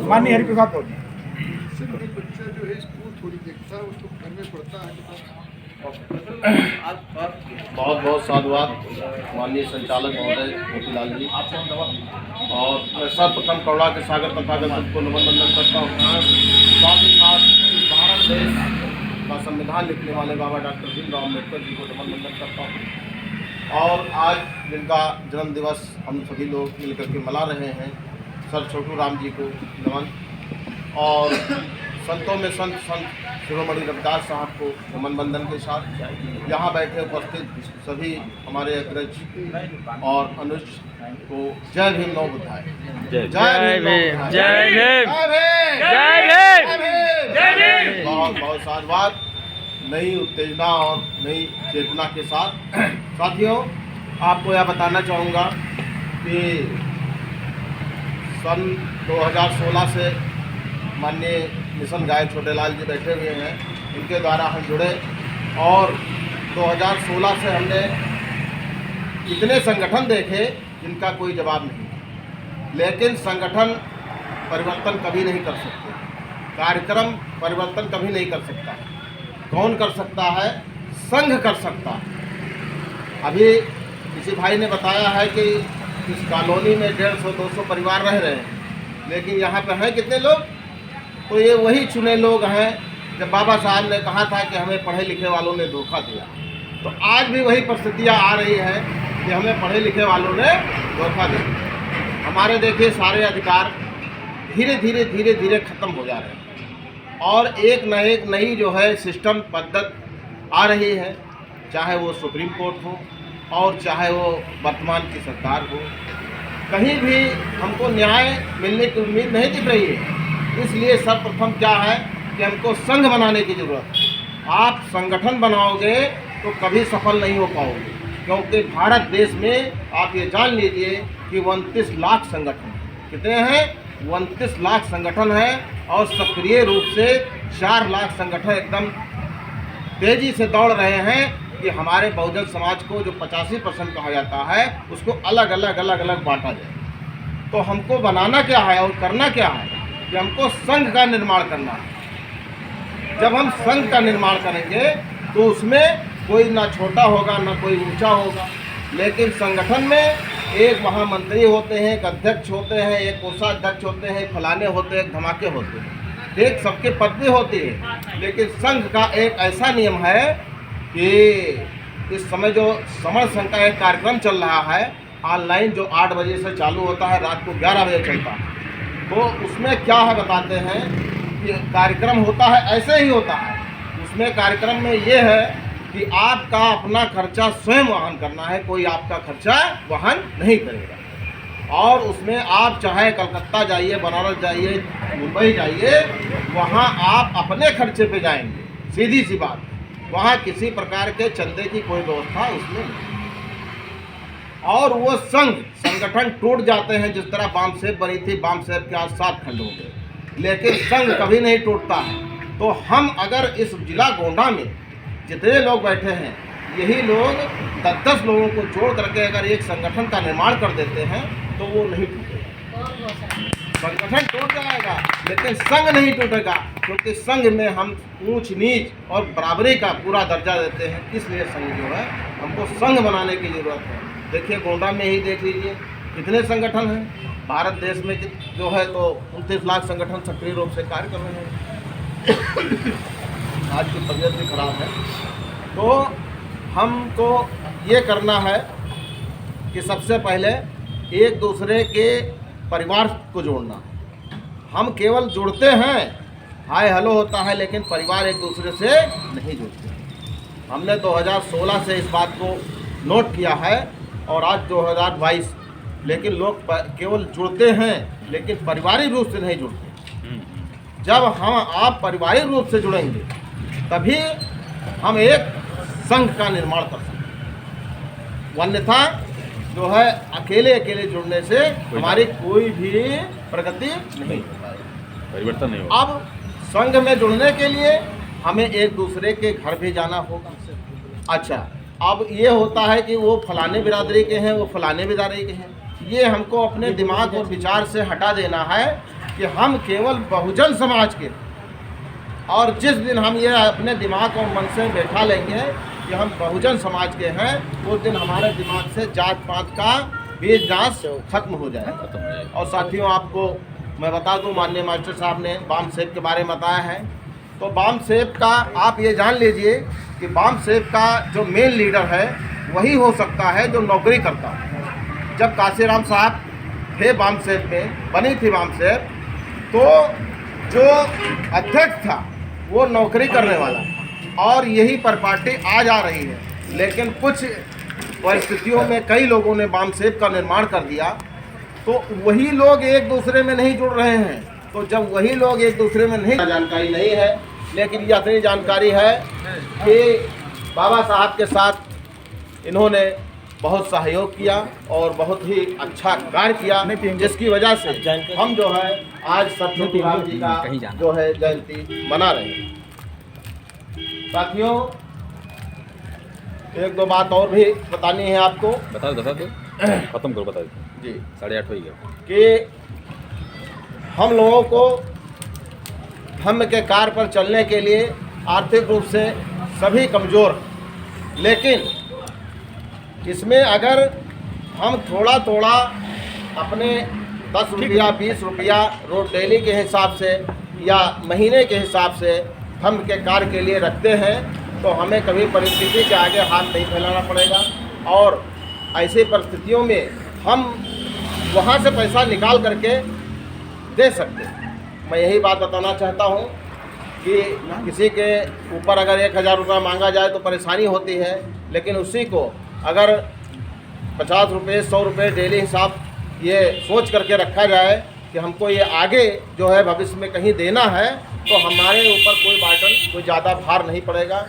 माननीय हरिप्रसाद गौर। बच्चा जो है स्कूल थोड़ी देखता है, उसको घर में पढ़ता है। बहुत बहुत साधुवाद माननीय संचालक महोदय मोतीलाल जी, और मैं सर्वप्रथम करुणा के सागर तथागत सबको नमन वंदन करता हूँ। साथ ही साथ भारत देश का संविधान लिखने वाले बाबा डॉक्टर भीमराव अम्बेडकर जी को नमन वंदन करता हूँ। और आज जिनका जन्म दिवस हम सभी लोग मिलकर के मना रहे हैं, सर छोटू राम जी को नमन, और संतों में संत शिरोमणि रविदास साहब को नमन वंदन के साथ यहाँ बैठे उपस्थित सभी हमारे अग्रज और अनुज को जय भीम नौ बुद्धाय। जय भीम, जय भीम, जय भीम। बहुत बहुत साधुवाद, नई उत्तेजना और नई चेतना के साथ। साथियों, आपको यह बताना चाहूँगा कि सन 2016 से माननीय मिशन गायक छोटेलाल जी बैठे हुए हैं, इनके द्वारा हम जुड़े, और 2016 से हमने इतने संगठन देखे जिनका कोई जवाब नहीं, लेकिन संगठन परिवर्तन कभी नहीं कर सकते, कार्यक्रम परिवर्तन कभी नहीं कर सकता। कौन कर सकता है? संघ कर सकता है। अभी किसी भाई ने बताया है कि इस कॉलोनी में 150-200 परिवार रह रहे हैं, लेकिन यहाँ पर हैं कितने लोग? तो ये वही चुने लोग हैं। जब बाबा साहब ने कहा था कि हमें पढ़े लिखे वालों ने धोखा दिया, तो आज भी वही परिस्थितियाँ आ रही हैं कि हमें पढ़े लिखे वालों ने धोखा दिया। हमारे देखिए सारे अधिकार धीरे धीरे धीरे धीरे ख़त्म हो जा रहे हैं, और एक न एक नई जो है सिस्टम पद्धत आ रही है, चाहे वो सुप्रीम कोर्ट हो और चाहे वो वर्तमान की सरकार हो। कहीं भी हमको न्याय मिलने की उम्मीद नहीं दिख रही है। इसलिए सर्वप्रथम क्या है कि हमको संघ बनाने की ज़रूरत है। आप संगठन बनाओगे तो कभी सफल नहीं हो पाओगे, क्योंकि भारत देश में आप ये जान लीजिए कि 29 लाख संगठन हैं। कितने हैं? 29 लाख संगठन हैं, और सक्रिय रूप से 4 लाख संगठन एकदम तेज़ी से दौड़ रहे हैं कि हमारे बहुजन समाज को जो 85% कहा जाता है, उसको अलग अलग बांटा जाए। तो हमको बनाना क्या है और करना क्या है कि हमको संघ का निर्माण करना है। जब हम संघ का निर्माण करेंगे तो उसमें कोई ना छोटा होगा ना कोई ऊंचा होगा, लेकिन संगठन में एक महामंत्री होते हैं, एक अध्यक्ष होते हैं, एक कोषाध्यक्ष होते हैं, फलाने होते हैं, धमाके होते हैं, एक सबके पद भी होती है। लेकिन संघ का एक ऐसा नियम है कि इस समय जो समर संघ का एक कार्यक्रम चल रहा है ऑनलाइन, जो 8 बजे से चालू होता है, रात को 11 बजे चलता है, तो उसमें क्या है बताते हैं कि कार्यक्रम होता है ऐसे ही होता है। उसमें कार्यक्रम में ये है कि आपका अपना खर्चा स्वयं वहन करना है, कोई आपका खर्चा वहन नहीं करेगा। और उसमें आप चाहे कलकत्ता जाइए, बनारस जाइए, मुंबई जाइए, वहाँ आप अपने खर्चे पे जाएंगे, सीधी सी बात। वहाँ किसी प्रकार के चंदे की कोई व्यवस्था उसमें नहीं। और वो संगठन टूट जाते हैं, जिस तरह बामसेब बनी थी, बामसेब के आज 7 खंड हो गए, लेकिन संघ कभी नहीं टूटता है। तो हम अगर इस जिला गोंडा में जितने लोग बैठे हैं, यही लोग 10-10 लोगों को जोड़ करके अगर एक संगठन का निर्माण कर देते हैं तो वो नहीं टूटेगा। संगठन टूट जाएगा लेकिन संघ नहीं टूटेगा, क्योंकि संघ में हम ऊंच नीच और बराबरी का पूरा दर्जा देते हैं। इसलिए संघ जो है, हमको संघ बनाने की ज़रूरत है। देखिए गोंडा में ही देख लीजिए कितने संगठन हैं। भारत देश में जो है तो 29 लाख संगठन सक्रिय रूप से कार्य कर रहे हैं। आज की तबीयत भी खराब है, तो हमको ये करना है कि सबसे पहले एक दूसरे के परिवार को जोड़ना है। हम केवल जुड़ते हैं, हाय हेलो होता है, लेकिन परिवार एक दूसरे से नहीं जुड़ते। हमने 2016 से इस बात को नोट किया है, और आज 2022, लेकिन लोग केवल जुड़ते हैं लेकिन पारिवारिक रूप से नहीं जुड़ते। जब हम आप पारिवारिक रूप से जुड़ेंगे तभी हम एक संघ का निर्माण कर सकते हैं। अन्यथा जो है अकेले जुड़ने से हमारी कोई भी प्रगति नहीं हो पाएगी, परिवर्तन नहीं होगा। अब संघ में जुड़ने के लिए हमें एक दूसरे के घर भी जाना होगा। अच्छा, अब ये होता है कि वो फलाने बिरादरी के हैं, वो फलाने बिरादरी के हैं, ये हमको अपने दिमाग और विचार से हटा देना है कि हम केवल बहुजन समाज के, और जिस दिन हम ये अपने दिमाग और मन से बैठा लेंगे कि हम बहुजन समाज के हैं, उस दिन हमारे दिमाग से जात पात का बीज नाश खत्म हो जाए। और साथियों, आपको मैं बता दूं, माननीय मास्टर साहब ने बाम सेब के बारे में बताया है। तो बाम सेब का आप ये जान लीजिए कि बाम सेब का जो मेन लीडर है वही हो सकता है जो नौकरी करता है। जब काशीराम साहब थे बाम सेब में, बनी थी बाम सेब, तो जो अध्यक्ष था वो नौकरी करने वाला, और यही पर पार्टी आज आ रही है। लेकिन कुछ परिस्थितियों में कई लोगों ने बाम सेब का निर्माण कर दिया, तो वही लोग एक दूसरे में नहीं जुड़ रहे हैं। तो जब वही लोग एक दूसरे में नहीं, जानकारी नहीं है, लेकिन ये इतनी जानकारी है कि बाबा साहब के साथ इन्होंने बहुत सहयोग किया और बहुत ही अच्छा कार्य किया, जिसकी वजह से हम जो है आज सत्यवती राम जी का जो है जयंती मना रहे हैं। साथियों, एक दो बात और भी बतानी है आपको। बता दो खत्म करो, बता दो जी। 8:30 हो गया कि हम लोगों को हम के कार्य पर चलने के लिए आर्थिक रूप से सभी कमज़ोर, लेकिन इसमें अगर हम थोड़ा थोड़ा अपने 10 रुपया 20 रुपया रोज डेली के हिसाब से या महीने के हिसाब से हम के कार्य के लिए रखते हैं, तो हमें कभी परिस्थिति के आगे हाथ नहीं फैलाना पड़ेगा। और ऐसी परिस्थितियों में हम वहाँ से पैसा निकाल करके दे सकते हैं। मैं यही बात बताना चाहता हूँ कि किसी के ऊपर अगर 1000 रुपया मांगा जाए तो परेशानी होती है, लेकिन उसी को अगर 50 रुपये 100 रुपये डेली हिसाब ये सोच करके रखा जाए कि हमको ये आगे जो है भविष्य में कहीं देना है, तो हमारे ऊपर कोई बर्डन, कोई ज़्यादा भार नहीं पड़ेगा।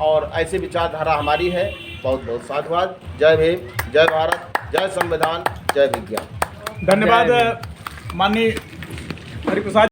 और ऐसी विचारधारा हमारी है। बहुत बहुत साधुवाद। जय भीम, जय भारत, जय संविधान, जय विज्ञान। धन्यवाद माननीय हरिप्रसाद।